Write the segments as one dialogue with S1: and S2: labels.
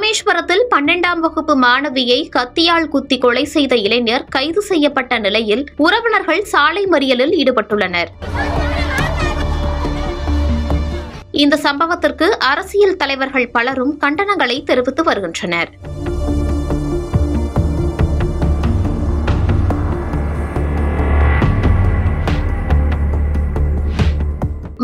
S1: ராமேஸ்வரத்தில் 12ஆம் வகுப்பு மாணவியை கத்தியால் குத்தி கொலை செய்த இளைஞர் கைது செய்யப்பட்ட நிலையில் உறவினர்கள் சாலை மறியலில் ஈடுபட்டுள்ளனர். இந்த சம்பவத்திற்கு அரசியல் தலைவர்கள் பலரும் கண்டனங்களை தெரிவித்து வருகின்றனர்.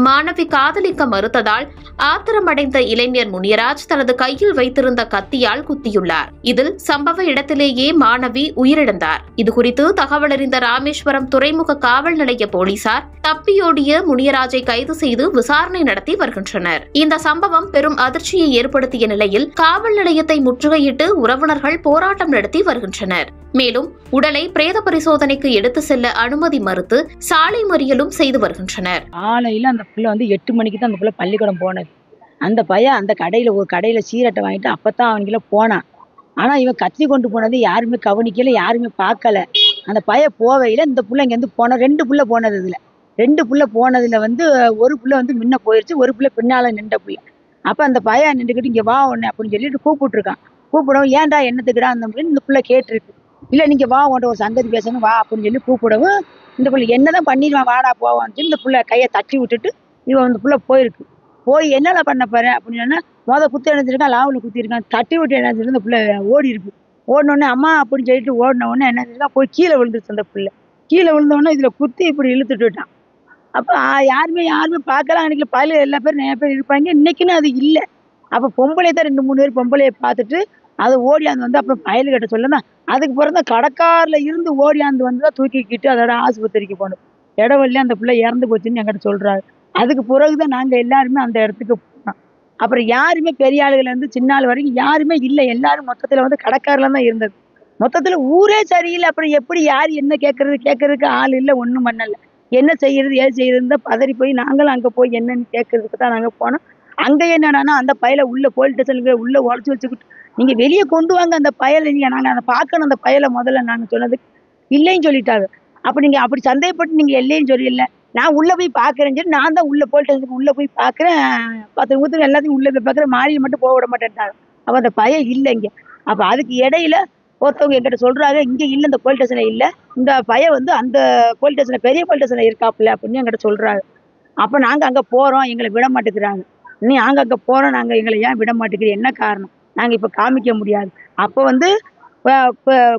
S1: மாணவி காதலிக்க மறுத்ததால் ஆத்திரமடைந்த இளைஞர் முனியராஜ் தனது கையில் வைத்திருந்த கத்தியால் குத்தியுள்ளார். இதில் சம்பவ இடத்திலேயே மாணவி உயிரிழந்தார். இதுகுறித்து தகவலறிந்த ராமேஸ்வரம் துறைமுக காவல் நிலைய போலீசார் தப்பியோடிய முனியராஜை கைது செய்து விசாரணை நடத்தி வருகின்றனர். இந்த சம்பவம் பெரும் அதிர்ச்சியை ஏற்படுத்திய நிலையில் காவல் நிலையத்தை முற்றுகையிட்டு உறவினர்கள் போராட்டம் நடத்தி வருகின்றனர். மேலும் உடலை பிரேத பரிசோதனைக்கு எடுத்து செல்ல அனுமதி மறுத்து சாலை மறியலும் செய்து வருகின்றனர்.
S2: காலையில அந்த பிள்ளை 8 மணிக்கு தான் அந்த பிள்ளை பள்ளிக்கூடம் போனது. அந்த பையன் அந்த ஒரு கடையில சீரட்டை வாங்கிட்டு அப்பதான் அவனுக்குள்ள போனான். ஆனா இவன் கத்தி கொண்டு போனது யாருமே கவனிக்கல, யாருமே பார்க்கல. அந்த பையன் போவையில இந்த பிள்ளை இங்க போன 2 பிள்ளை போனது. இதுல 2 பிள்ளை போனதுல ஒரு பிள்ளை முன்ன போயிருச்சு, ஒரு பிள்ளை பின்னால நின்ற பிள்ளை. அப்ப அந்த பையன் நின்றுக்கிட்டு இங்க வா உடனே அப்படின்னு சொல்லிட்டு கூப்பிட்டு இருக்கான். கூப்பிடவும் ஏன்டா என்னத்துக்குடா அந்த இந்த பிள்ளை கேட்டுருக்கு. இல்ல நீங்க வா உன்ட்ட ஒரு சங்கதி பேசணும் வா அப்படின்னு சொல்லி கூப்பிடவும் இந்த பிள்ளை என்னதான் பண்ணிடுவான் வாடா போவான்னு சொல்லி இந்த பிள்ளை கையை தட்டி விட்டுட்டு இவன் அந்த பிள்ளை போயிருக்கு. போய் என்னென்ன பண்ண போற அப்படின்னு சொன்னா குத்தி இணைஞ்சிருக்கான், லாவில் குத்திருக்கான். தட்டி விட்டு என்ன சொல்லி இந்த பிள்ளை ஓடி இருக்கு. ஓடினோடனே அம்மா அப்படின்னு சொல்லிட்டு ஓடின உடனே என்ன செஞ்சா போய் கீழே விழுந்துருச்சு. அந்த பிள்ளை கீழே விழுந்தோடனே இதுல குத்தி இப்படி இழுத்துட்டு விட்டான். அப்ப யாருமே பார்க்கலாம். அன்னைக்கு பல எல்லா பேரும் நிறைய பேர் இருப்பாங்க. இன்னைக்குன்னு அது இல்லை. அப்ப பொம்பளை தான் 2-3 பேர் பொம்பளையை பார்த்துட்டு அது ஓடியாந்து அப்புறம் பயலுகிட்ட சொல்லதான் அதுக்கு பிறந்த கடக்காரில் இருந்து ஓடியாந்து தான் தூக்கிக்கிட்டு அதோட ஆஸ்பத்திரிக்கு போனோம். இடவெளியே அந்த பிள்ளை இறந்து போச்சுன்னு என்கிட்ட சொல்றாரு. அதுக்கு பிறகுதான் நாங்க எல்லாருமே அந்த இடத்துக்கு போனோம். அப்புறம் யாருமே பெரிய ஆளுகள் இருந்து சின்ன ஆள் வரைக்கும் யாருமே இல்லை. எல்லாரும் மொத்தத்துல கடக்காரில தான் இருந்தது. மொத்தத்துல ஊரே சரியில்லை. அப்புறம் எப்படி யார் என்ன கேட்கறதுக்கு ஆள் இல்லை, ஒன்றும் பண்ணல. என்ன செய்யறது ஏது செய்யறதுன்னு பதறி போய் நாங்களும் அங்க போய் என்னன்னு கேட்கறதுக்கு தான் நாங்க போனோம். அங்க என்னன்னா அந்த பயலை உள்ள போலீஸ் ஸ்டேஷனுக்கு உள்ள உடச்சு வச்சுக்கிட்டு நீங்க வெளியே கொண்டு வாங்க அந்த பயலை, நாங்க அதை பார்க்கணும் அந்த பயலை முதல்ல நாங்க சொன்னதுக்கு இல்லைன்னு சொல்லிட்டாங்க. அப்ப நீங்க அப்படி சந்தேகப்பட்டு நீங்க இல்லைன்னு சொல்லல, நான் உள்ள போய் பாக்குறேன்னு சொல்லி நான் தான் உள்ள போலீஸ் ஸ்டேஷனுக்கு உள்ள போய் பாக்குறேன். 10 நிமிஷத்துக்கு எல்லாத்தையும் உள்ள போய் பாக்குறேன். மாறியை மட்டும் போக விட மாட்டேன்ட்டாங்க. அப்ப அந்த பயம் இல்லைங்க. அப்ப அதுக்கு இடையில ஒருத்தவங்க என்கிட்ட சொல்றாங்க இங்க இல்ல, இந்த போலீஸ் ஸ்டேஷன்ல இல்ல, இந்த பயம் அந்த போலீஸ் ஸ்டேஷன்ல பெரிய போலீஸ் ஸ்டேஷன்ல இருக்காப்புல அப்படின்னு என்கிட்ட சொல்றாங்க. அப்ப நாங்க அங்க போறோம், எங்களை விட மாட்டேங்கிறாங்க. நீ நாங்க அங்க போறோம், நாங்க எங்களை ஏன் விட மாட்டேங்கிறீங்க, என்ன காரணம், நாங்க இப்ப காமிக்க முடியாது. அப்ப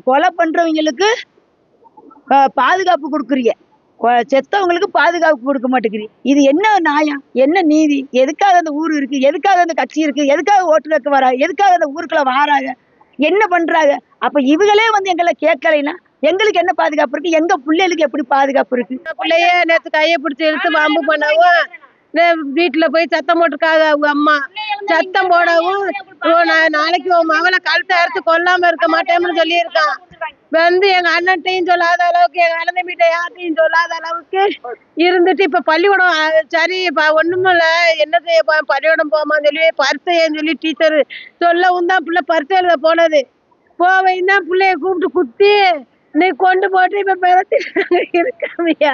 S2: கொலை பண்றவங்களுக்கு பாதுகாப்பு கொடுக்குறீங்க, செத்தவங்களுக்கு பாதுகாப்பு கொடுக்க மாட்டேங்கிறீங்க. இது என்ன நியாயம், என்ன நீதி? எதுக்காக அந்த ஊர் இருக்கு, எதுக்காக அந்த கட்சி இருக்கு, எதுக்காக ஓட்டு கேட்க வராங்க, எதுக்காக அந்த ஊருக்குள்ள வராங்க, என்ன பண்றாங்க? அப்ப இவங்களே எங்களை கேட்கலைன்னா எங்களுக்கு என்ன பாதுகாப்பு இருக்கு, எங்க பிள்ளைகளுக்கு எப்படி பாதுகாப்பு இருக்கு?
S3: பிள்ளைய நேற்று கையை பிடிச்சி எடுத்து வம்பு பண்ணவும் வீட்டுல போய் சத்தம் போட்டிருக்காங்க. அவங்க அம்மா சத்தம் போடவும் நாளைக்கு உன் மகளை கழுத்தை அறுத்து கொல்லாம இருக்க மாட்டேன்னு சொல்லியிருக்கான். எங்க அண்ணன்ட்டையும் சொல்லாத அளவுக்கு, எங்க அண்ணன் தம்பிகிட்ட யார்ட்டையும் சொல்லாத அளவுக்கு இருந்துட்டு இப்ப பள்ளிக்கூடம் சரி ஒண்ணுமே இல்ல, என்ன செய்ய பள்ளிக்கூடம் போமான்னு சொல்லி பரிசையன்னு சொல்லி டீச்சர் சொல்லவும் தான் பிள்ளை பரிசை எழுத போனது. போவையும் தான் பிள்ளைய கூப்பிட்டு குத்தி நீ கொண்டு போட்டு இப்ப இருக்காமையா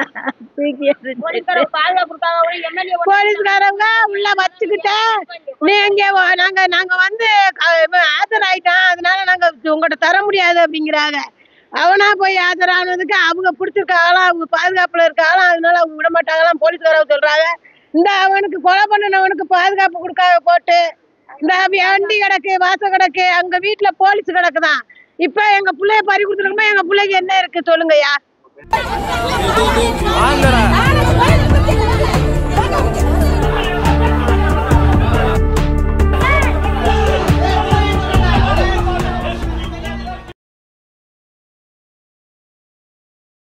S3: போலீஸ்காரங்க உள்ள வச்சுக்கிட்ட நீங்க நாங்க ஆஜராயிட்டோம், அதனால நாங்க உங்கள்கிட்ட தர முடியாது அப்படிங்கிறாங்க. அவனா போய் ஆஜரானதுக்கு அவங்க பிடிச்சிருக்காங்களாம், அவங்க பாதுகாப்புல இருக்காங்களாம், அதனால அவங்க விட மாட்டாங்களாம் போலீஸ்காரங்க சொல்றாங்க. இந்த அவனுக்கு கொலை பண்ணவனுக்கு பாதுகாப்பு கொடுக்காத போட்டு இந்த வண்டி கிடக்கு, வாசம் கிடக்கு, அங்க வீட்டுல போலீஸ் கிடக்குதான். இப்ப எங்க பிள்ளைய பறி கொடுத்துருக்கோமா, எங்க பிள்ளைக்கு என்ன இருக்கு சொல்லுங்கய்யா?